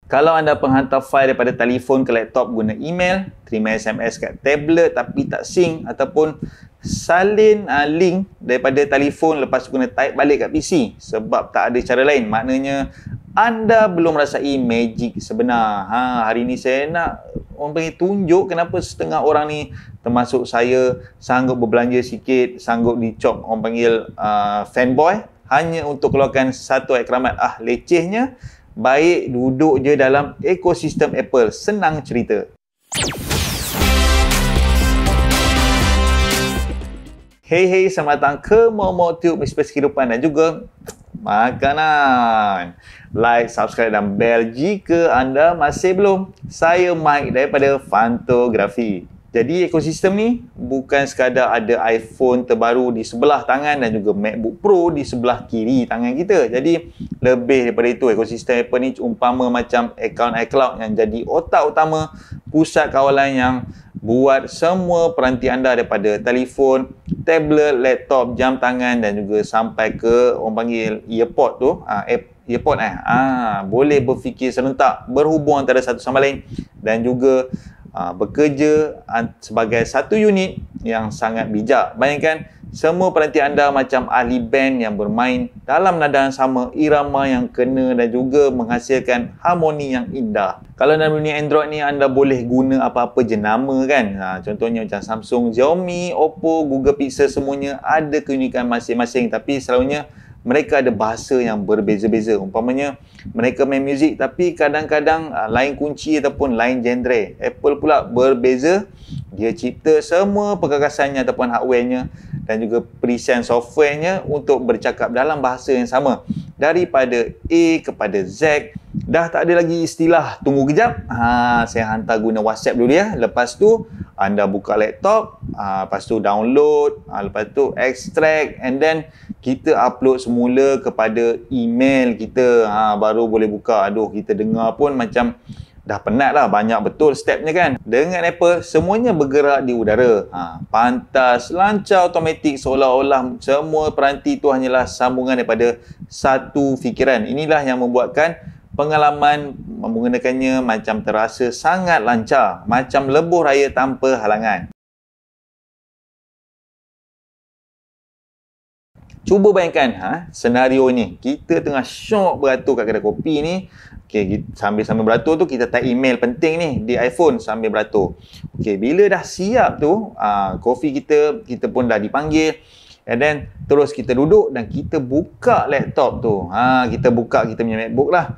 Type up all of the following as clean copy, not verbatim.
Kalau anda penghantar fail daripada telefon ke laptop guna email, terima SMS kat tablet tapi tak sync, ataupun salin link daripada telefon lepas tu kena type balik kat PC sebab tak ada cara lain, maknanya anda belum rasai magic sebenar. Hari ni saya nak orang panggil tunjuk kenapa setengah orang ni, termasuk saya, sanggup berbelanja sikit, sanggup dicop orang panggil fanboy hanya untuk keluarkan satu ayat keramat. Lecehnya, baik duduk je dalam ekosistem Apple. Senang cerita. Hey, selamat datang ke Momotube, Inspirasi Kehidupan dan juga makanan. Like, subscribe dan bell jika anda masih belum. Saya Mike daripada Fantografi. Jadi ekosistem ni bukan sekadar ada iPhone terbaru di sebelah tangan dan juga MacBook Pro di sebelah kiri tangan kita. Jadi lebih daripada itu, ekosistem Apple ni umpama macam akaun iCloud yang jadi otak utama, pusat kawalan yang buat semua peranti anda daripada telefon, tablet, laptop, jam tangan dan juga sampai ke orang panggil earpod tu, earpod boleh berfikir serentak, berhubung antara satu sama lain dan juga bekerja sebagai satu unit yang sangat bijak. Bayangkan semua peranti anda macam ahli band yang bermain dalam nada yang sama, irama yang kena dan juga menghasilkan harmoni yang indah. Kalau dalam dunia Android ni anda boleh guna apa-apa jenama kan. Contohnya macam Samsung, Xiaomi, Oppo, Google Pixel, semuanya ada keunikan masing-masing, tapi selalunya mereka ada bahasa yang berbeza-beza. Umpamanya mereka main muzik tapi kadang-kadang lain kunci ataupun lain genre. Apple pula berbeza. Dia cipta semua perkakasannya ataupun hardwarenya dan juga present softwarenya untuk bercakap dalam bahasa yang sama. Daripada A kepada Z. Dah tak ada lagi istilah tunggu kejap. Saya hantar guna WhatsApp dulu ya. Lepas tu anda buka laptop, lepas tu download, lepas tu extract and then kita upload semula kepada email kita. Baru boleh buka. Kita dengar pun macam dah penat lah, banyak betul stepnya kan. Dengan Apple, semuanya bergerak di udara. Pantas, lancar, automatik, seolah-olah semua peranti itu hanyalah sambungan daripada satu fikiran. Inilah yang membuatkan pengalaman menggunakannya macam terasa sangat lancar, macam lebuh raya tanpa halangan. Cuba bayangkan senario ni, kita tengah syok beratur kat kedai kopi ni. Sambil beratur tu kita type email penting ni di iPhone sambil beratur. Bila dah siap tu, kopi kita pun dah dipanggil. And then terus kita duduk dan kita buka laptop tu. Kita buka kita punya MacBook lah.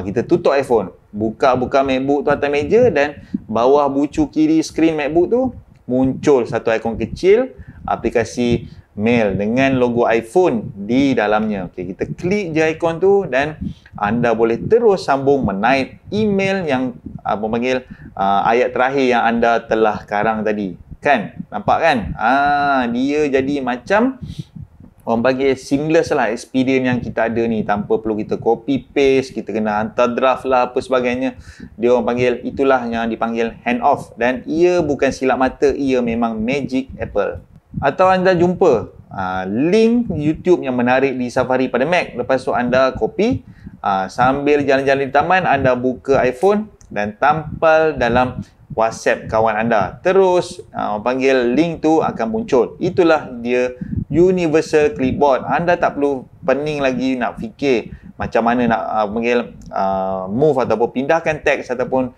Kita tutup iPhone. Buka MacBook tu atas meja dan bawah bucu kiri skrin MacBook tu muncul satu ikon kecil aplikasi mail dengan logo iPhone di dalamnya. Kita klik je ikon tu dan anda boleh terus sambung menaip email yang ayat terakhir yang anda telah karang tadi. Kan? Nampak kan? Dia jadi macam orang panggil seamless lah experience yang kita ada ni, tanpa perlu kita copy paste, kita kena hantar draft lah apa sebagainya. Dia orang panggil, itulah yang dipanggil hand off dan ia bukan silap mata, ia memang magic Apple. Atau anda jumpa link YouTube yang menarik di Safari pada Mac, lepas tu anda copy, sambil jalan-jalan di taman anda buka iPhone dan tampal dalam WhatsApp kawan anda. Terus orang panggil link tu akan muncul. Itulah dia universal clipboard. Anda tak perlu pening lagi nak fikir macam mana nak move ataupun pindahkan teks ataupun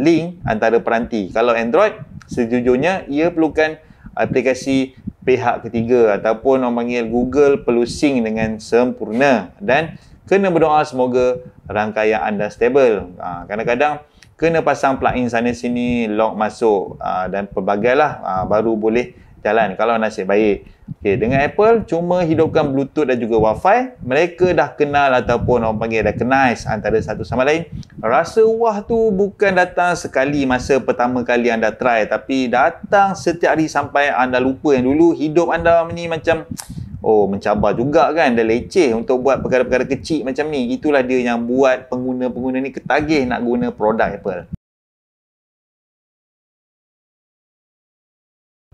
link antara peranti. Kalau Android, sejujurnya ia perlukan aplikasi pihak ketiga ataupun orang panggil Google perlu sync dengan sempurna dan kena berdoa semoga rangkaian anda stable. Kadang-kadang kena pasang plugin sana sini, lock masuk dan pelbagai lah baru boleh jalan kalau nasib baik. Dengan Apple cuma hidupkan Bluetooth dan juga Wi-Fi, mereka dah kenal ataupun orang panggil recognize antara satu sama lain. Rasa wah tu bukan datang sekali masa pertama kali anda try, tapi datang setiap hari sampai anda lupa yang dulu. Hidup anda ni macam mencabar juga kan, dah leceh untuk buat perkara-perkara kecil macam ni. Itulah dia yang buat pengguna-pengguna ni ketagih nak guna produk Apple.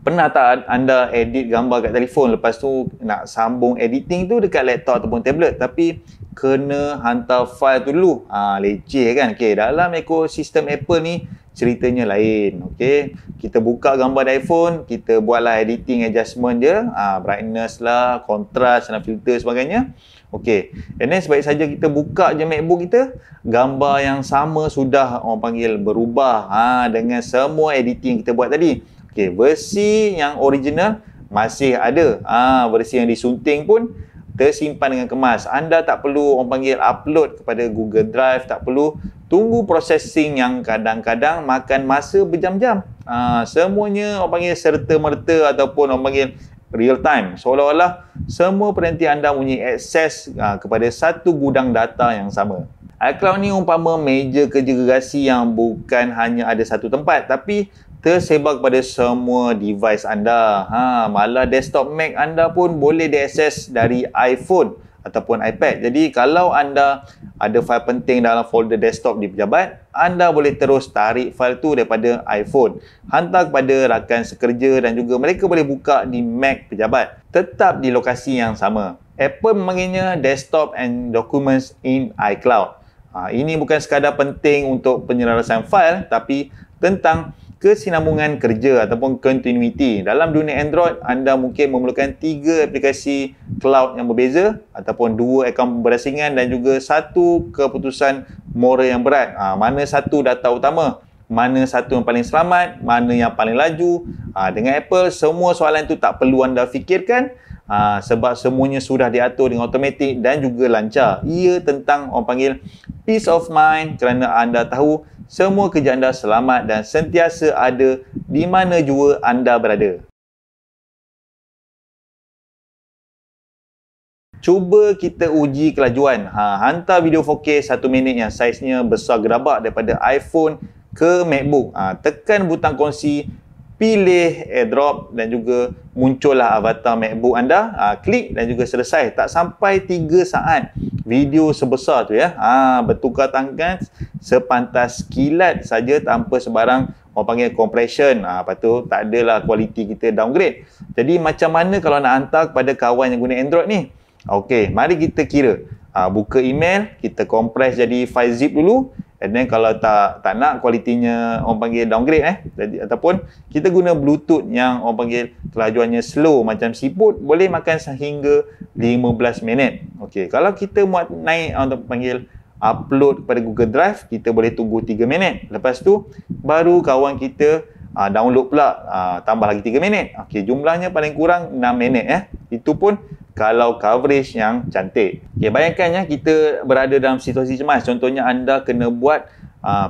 Pernah tak anda edit gambar kat telefon, lepas tu nak sambung editing tu dekat laptop ataupun tablet, tapi kena hantar file tu dulu? Leceh kan? Okay, dalam ekosistem Apple ni ceritanya lain. Okay, kita buka gambar di iPhone, kita buatlah editing adjustment je, brightness lah, contrast dan filter sebagainya. Okay, and then sebaik saja kita buka je MacBook kita, gambar yang sama sudah orang panggil berubah dengan semua editing kita buat tadi. Okay, versi yang original masih ada, versi yang disunting pun tersimpan dengan kemas. Anda tak perlu orang panggil upload kepada Google Drive, tak perlu tunggu processing yang kadang-kadang makan masa berjam-jam. Semuanya orang panggil serta-merta ataupun orang panggil real time. Seolah-olah semua peranti anda punya akses kepada satu gudang data yang sama. iCloud ni umpama meja kerja gerasi yang bukan hanya ada satu tempat, tapi tersebar kepada semua device anda. Malah desktop Mac anda pun boleh diakses dari iPhone ataupun iPad. Jadi kalau anda ada fail penting dalam folder desktop di pejabat, anda boleh terus tarik fail tu daripada iPhone, hantar kepada rakan sekerja dan juga mereka boleh buka di Mac pejabat, tetap di lokasi yang sama. Apple memanggilnya Desktop and Documents in iCloud. Ini bukan sekadar penting untuk penyelarasan fail, tapi tentang kesinambungan kerja ataupun continuity. Dalam dunia Android, anda mungkin memerlukan 3 aplikasi cloud yang berbeza ataupun 2 akaun berasingan dan juga 1 keputusan moral yang berat. Mana satu data utama? Mana satu yang paling selamat? Mana yang paling laju? Dengan Apple, semua soalan itu tak perlu anda fikirkan, sebab semuanya sudah diatur dengan automatik dan juga lancar. Ia tentang orang panggil peace of mind kerana anda tahu semua kerja anda selamat dan sentiasa ada di mana jua anda berada. Cuba kita uji kelajuan. Hantar video 4K 1 minit yang saiznya besar gerabak daripada iPhone ke MacBook. Tekan butang kongsi, pilih AirDrop dan juga muncullah avatar MacBook anda. Klik dan juga selesai. Tak sampai 3 saat video sebesar tu ya. Bertukar tangan sepantas kilat saja tanpa sebarang orang panggil compression. Lepas tu tak adalah kualiti kita downgrade. Jadi macam mana kalau nak hantar kepada kawan yang guna Android ni? Okey, mari kita kira. Buka email, kita compress jadi file zip dulu. And then kalau tak nak kualitinya orang panggil downgrade jadi, ataupun kita guna Bluetooth yang orang panggil kelajuannya slow macam siput, boleh makan sehingga 15 minit. Okey, kalau kita muat naik untuk panggil upload kepada Google Drive, kita boleh tunggu 3 minit. Lepas tu baru kawan kita download pula, tambah lagi 3 minit. Okey, jumlahnya paling kurang 6 minit Itu pun kalau coverage yang cantik. Okay, bayangkan ya, kita berada dalam situasi cemas. Contohnya anda kena buat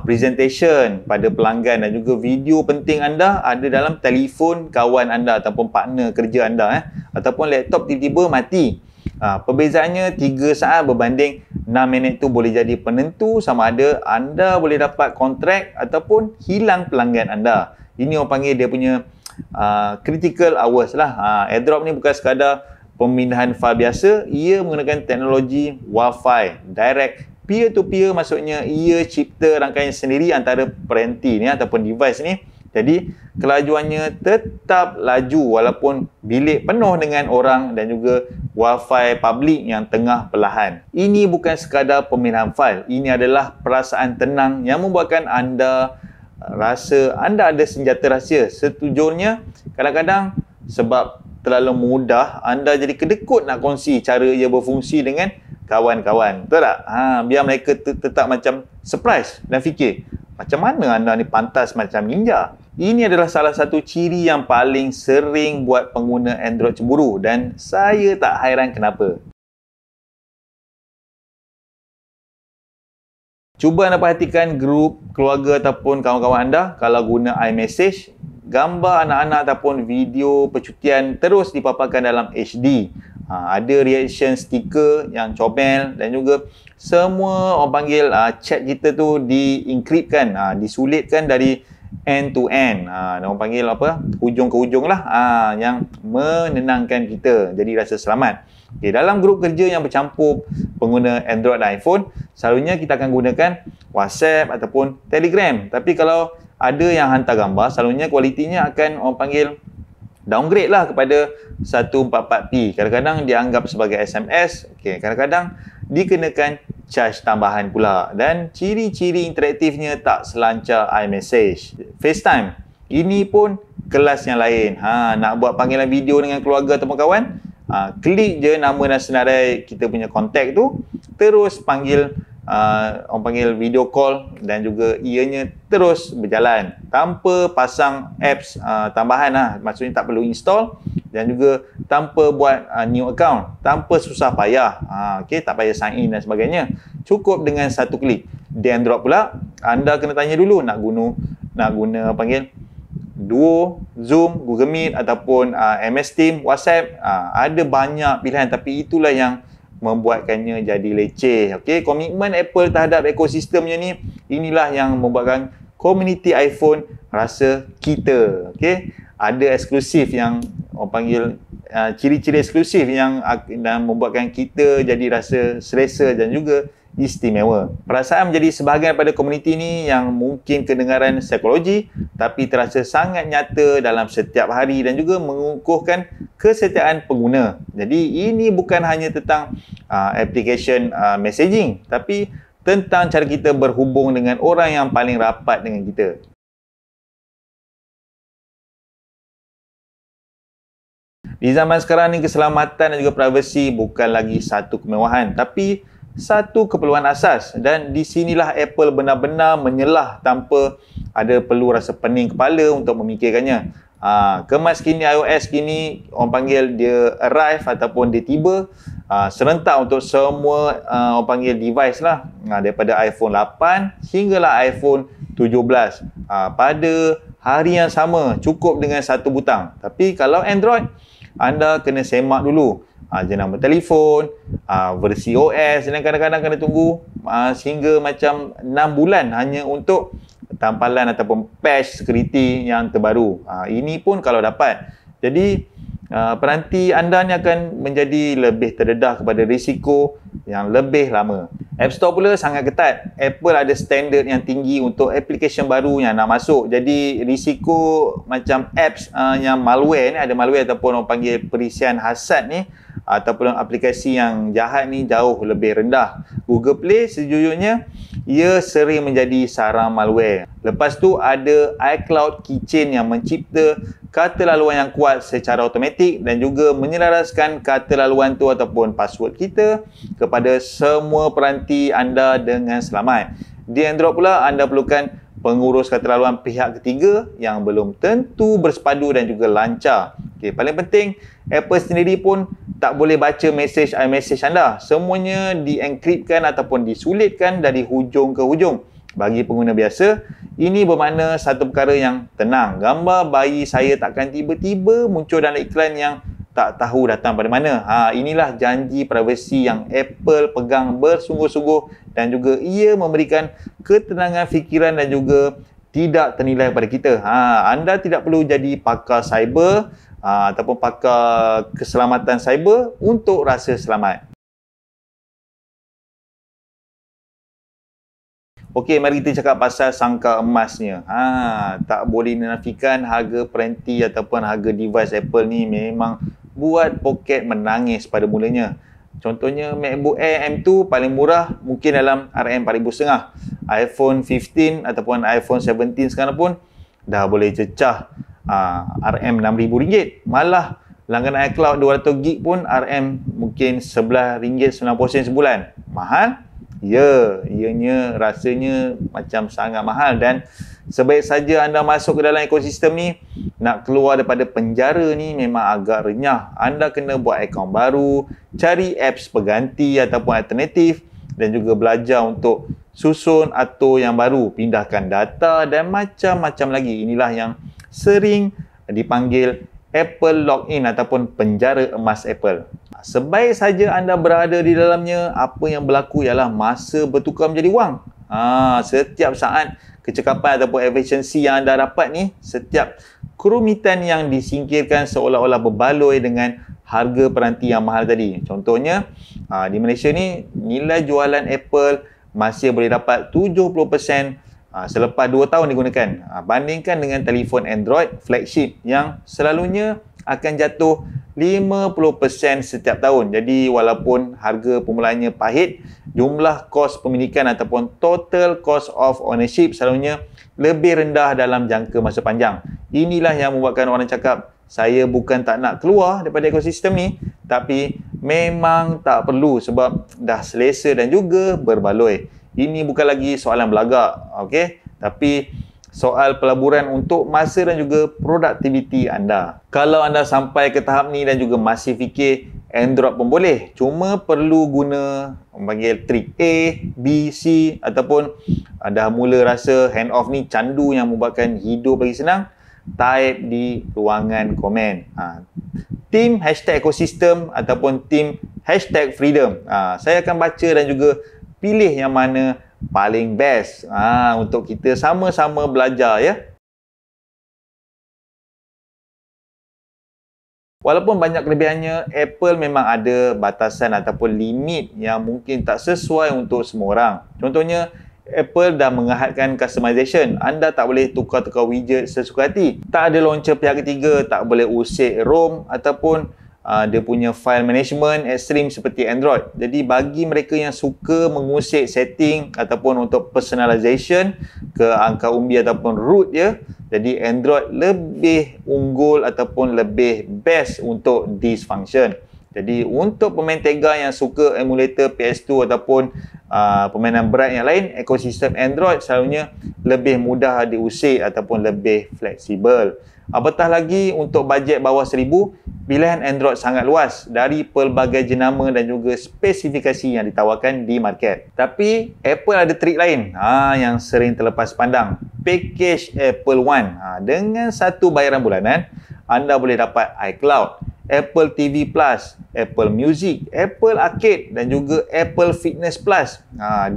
presentation pada pelanggan dan juga video penting anda ada dalam telefon kawan anda ataupun partner kerja anda ataupun laptop tiba-tiba mati. Perbezaannya 3 saat berbanding 6 minit tu boleh jadi penentu sama ada anda boleh dapat kontrak ataupun hilang pelanggan anda. Ini orang panggil dia punya critical hours lah. AirDrop ni bukan sekadar pemindahan file biasa, ia menggunakan teknologi Wi-Fi direct peer-to-peer, maksudnya ia cipta rangkaian sendiri antara peranti ni ataupun device ni. Jadi kelajuannya tetap laju walaupun bilik penuh dengan orang dan juga Wi-Fi public yang tengah perlahan. Ini bukan sekadar pemindahan file, ini adalah perasaan tenang yang membuatkan anda rasa anda ada senjata rahsia. Setujurnya kadang-kadang sebab terlalu mudah, anda jadi kedekut nak kongsi cara ia berfungsi dengan kawan-kawan. Betul tak? Biar mereka tetap macam surprise dan fikir, macam mana anda ni pantas macam ninja. Ini adalah salah satu ciri yang paling sering buat pengguna Android cemburu dan saya tak hairan kenapa. Cuba anda perhatikan grup keluarga ataupun kawan-kawan anda kalau guna iMessage, gambar anak-anak ataupun video percutian terus dipaparkan dalam HD. Ada reaction stiker yang comel dan juga semua orang panggil chat kita tu di-encryptkan, disulitkan dari end to end. Orang panggil apa? Hujung ke hujung lah, yang menenangkan kita jadi rasa selamat. Okay, dalam grup kerja yang bercampur pengguna Android dan iPhone, selalunya kita akan gunakan WhatsApp ataupun Telegram. Tapi kalau ada yang hantar gambar, selalunya kualitinya akan orang panggil downgrade lah kepada 144p. Kadang-kadang dianggap sebagai SMS, okey, kadang-kadang dikenakan charge tambahan pula. Dan ciri-ciri interaktifnya tak selancar iMessage. FaceTime, ini pun kelas yang lain. Nak buat panggilan video dengan keluarga atau kawan, klik je nama dan senarai kita punya kontak tu, terus panggil, orang panggil video call, dan juga ianya terus berjalan tanpa pasang apps tambahan lah. Maksudnya tak perlu install, dan juga tanpa buat new account, tanpa susah payah. Okay, tak payah sign in dan sebagainya. Cukup dengan satu klik. Di Android pula, anda kena tanya dulu nak guna panggil Duo, Zoom, Google Meet ataupun MS Team, WhatsApp. Ada banyak pilihan, tapi itulah yang membuatkannya jadi leceh. Okey, komitmen Apple terhadap ekosistemnya ni, inilah yang membuatkan komuniti iPhone rasa kita. Okey, ada eksklusif yang orang panggil ciri-ciri eksklusif yang dan membuatkan kita jadi rasa selesa dan juga istimewa. Perasaan menjadi sebahagian daripada komuniti ni yang mungkin kedengaran psikologi, tapi terasa sangat nyata dalam setiap hari dan juga mengukuhkan kesetiaan pengguna. Jadi ini bukan hanya tentang application messaging, tapi tentang cara kita berhubung dengan orang yang paling rapat dengan kita. Di zaman sekarang ni, keselamatan dan juga privasi bukan lagi satu kemewahan, tapi satu keperluan asas. Dan di sinilah Apple benar-benar menyelah tanpa ada perlu rasa pening kepala untuk memikirkannya. Kemas kini iOS kini orang panggil dia arrive ataupun dia tiba serentak untuk semua orang panggil device lah, daripada iPhone 8 hinggalah iPhone 17 pada hari yang sama, cukup dengan satu butang. Tapi kalau Android, anda kena semak dulu jenama telefon, versi OS, dan kadang-kadang kena tunggu sehingga macam 6 bulan hanya untuk tampalan ataupun patch security yang terbaru. Ini pun kalau dapat. Jadi peranti anda ni akan menjadi lebih terdedah kepada risiko yang lebih lama. App Store pula sangat ketat. Apple ada standard yang tinggi untuk application baru yang nak masuk. Jadi risiko macam apps yang malware ni, ada malware ataupun orang panggil perisian hasad ni, ataupun aplikasi yang jahat ni jauh lebih rendah. Google Play sejujurnya ia sering menjadi sarang malware. Lepas tu ada iCloud Keychain yang mencipta kata laluan yang kuat secara automatik dan juga menyelaraskan kata laluan tu ataupun password kita kepada semua peranti anda dengan selamat. Di Android pula anda perlukan pengurus kata laluan pihak ketiga yang belum tentu bersepadu dan juga lancar. Okay, paling penting, Apple sendiri pun tak boleh baca mesej iMessage anda. Semuanya dienkripkan ataupun disulitkan dari hujung ke hujung. Bagi pengguna biasa, ini bermakna satu perkara yang tenang. Gambar bayi saya takkan tiba-tiba muncul dalam iklan yang tak tahu datang pada mana. Inilah janji privasi yang Apple pegang bersungguh-sungguh dan juga ia memberikan ketenangan fikiran dan juga tidak ternilai pada kita. Anda tidak perlu jadi pakar cyber ataupun pakar keselamatan cyber untuk rasa selamat. Okey, mari kita cakap pasal sangkar emasnya. Tak boleh dinafikan harga peranti ataupun harga device Apple ni memang buat poket menangis pada mulanya. Contohnya MacBook Air M2 paling murah mungkin dalam RM4,500. iPhone 15 ataupun iPhone 17 sekarang pun dah boleh cecah RM6,000. Malah langganan iCloud 200GB pun RM mungkin RM11.90 sebulan. Mahal? Ya, ianya rasanya macam sangat mahal. Dan sebaik saja anda masuk ke dalam ekosistem ni, nak keluar daripada penjara ni memang agak renyah. Anda kena buat akaun baru, cari apps pengganti ataupun alternatif, dan juga belajar untuk susun atur yang baru, pindahkan data dan macam-macam lagi. Inilah yang sering dipanggil Apple Login ataupun penjara emas Apple. Sebaik saja anda berada di dalamnya, apa yang berlaku ialah masa bertukar menjadi wang. Setiap saat kecekapan ataupun efisiensi yang anda dapat ni, setiap kerumitan yang disingkirkan seolah-olah berbaloi dengan harga peranti yang mahal tadi. Contohnya, di Malaysia ni nilai jualan Apple masih boleh dapat 70% selepas 2 tahun digunakan. Bandingkan dengan telefon Android flagship yang selalunya akan jatuh 50% setiap tahun. Jadi walaupun harga permulaannya pahit, jumlah kos pemilikan ataupun total cost of ownership selalunya lebih rendah dalam jangka masa panjang. Inilah yang membuatkan orang cakap, saya bukan tak nak keluar daripada ekosistem ni, tapi memang tak perlu sebab dah selesa dan juga berbaloi. Ini bukan lagi soalan belagak, okey? Tapi soal pelaburan untuk masa dan juga produktiviti anda. Kalau anda sampai ke tahap ni dan juga masih fikir Android pun boleh, cuma perlu guna panggil trik A, B, C ataupun dah mula rasa hand off ni candu yang membuatkan hidup lagi senang, type di ruangan komen. Team #ekosistem ataupun team #freedom. Saya akan baca dan juga pilih yang mana paling best untuk kita sama-sama belajar ya. Walaupun banyak kelebihannya, Apple memang ada batasan ataupun limit yang mungkin tak sesuai untuk semua orang. Contohnya, Apple dah mengahadkan customization. Anda tak boleh tukar-tukar widget sesuka hati. Tak ada launcher pihak ketiga, tak boleh usik ROM ataupun dia punya file management ekstrim seperti Android. Jadi bagi mereka yang suka mengusik setting ataupun untuk personalization ke angka umbi ataupun root ya, jadi Android lebih unggul ataupun lebih best untuk this function. Jadi untuk pemain Tega yang suka emulator PS2 ataupun permainan berat yang lain, ekosistem Android selalunya lebih mudah diusik ataupun lebih fleksibel. Apatah lagi untuk bajet bawah 1000, pilihan Android sangat luas dari pelbagai jenama dan juga spesifikasi yang ditawarkan di market. Tapi Apple ada trik lain yang sering terlepas pandang. Package Apple One. Dengan satu bayaran bulanan, anda boleh dapat iCloud, Apple TV Plus, Apple Music, Apple Arcade dan juga Apple Fitness Plus.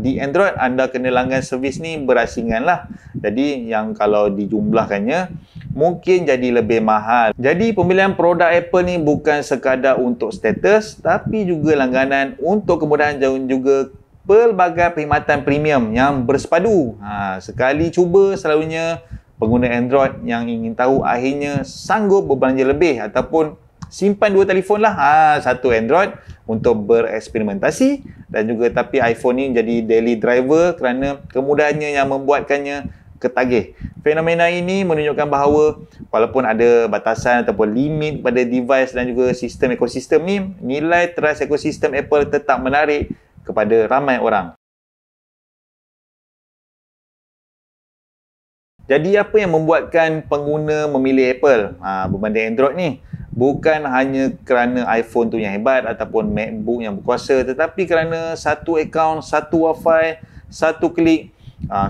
Di Android anda kena langgan servis ni berasingan lah. Jadi yang kalau dijumlahkannya mungkin jadi lebih mahal. Jadi pemilihan produk Apple ni bukan sekadar untuk status, tapi juga langganan untuk kemudahan dan juga pelbagai perkhidmatan premium yang bersepadu. Sekali cuba selalunya pengguna Android yang ingin tahu akhirnya sanggup berbelanja lebih ataupun simpan dua telefon lah. Satu Android untuk bereksperimentasi dan juga tapi iPhone ni jadi daily driver kerana kemudahannya yang membuatkannya ketagih. Fenomena ini menunjukkan bahawa walaupun ada batasan ataupun limit pada device dan juga sistem ekosistem ni, nilai trust ekosistem Apple tetap menarik kepada ramai orang. Jadi apa yang membuatkan pengguna memilih Apple berbanding Android ni? Bukan hanya kerana iPhone tu yang hebat ataupun MacBook yang berkuasa, tetapi kerana satu akaun, satu Wi-Fi, satu klik,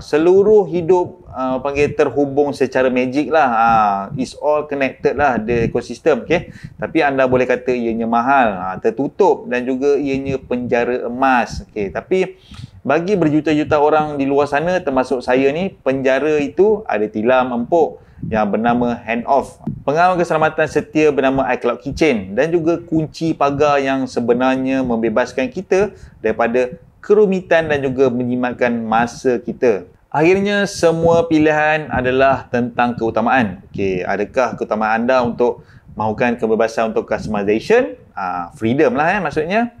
seluruh hidup panggil terhubung secara magic lah. It's all connected lah, the ekosistem. Okay? Tapi anda boleh kata ianya mahal, tertutup dan juga ianya penjara emas. Okay? Tapi bagi berjuta-juta orang di luar sana termasuk saya ni, penjara itu ada tilam empuk yang bernama handoff, pengawal keselamatan setia bernama iCloud Keychain dan juga kunci pagar yang sebenarnya membebaskan kita daripada kerumitan dan juga menjimatkan masa kita. Akhirnya semua pilihan adalah tentang keutamaan. Okey, adakah keutamaan anda untuk mahukan kebebasan untuk customization, freedom lah maksudnya,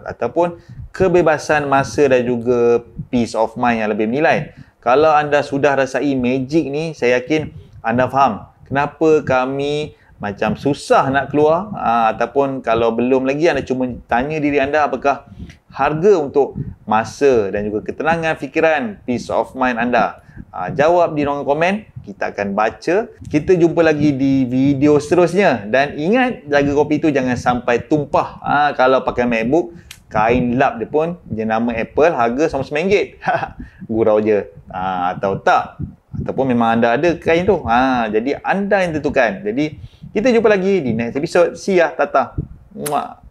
ataupun kebebasan masa dan juga peace of mind yang lebih menilai. Kalau anda sudah rasai magic ni, saya yakin anda faham kenapa kami macam susah nak keluar, ataupun kalau belum lagi anda cuma tanya diri anda apakah harga untuk masa dan juga ketenangan fikiran, peace of mind anda. Jawab di ruangan komen, kita akan baca. Kita jumpa lagi di video seterusnya dan ingat jaga kopi tu jangan sampai tumpah. Kalau pakai MacBook, kain lap dia pun jenama Apple, harga sama RM9. Gurau je. Atau tak, ataupun memang anda ada kain tu. Jadi anda yang tentukan. Jadi kita jumpa lagi di next episode. See ya, tata. Muah.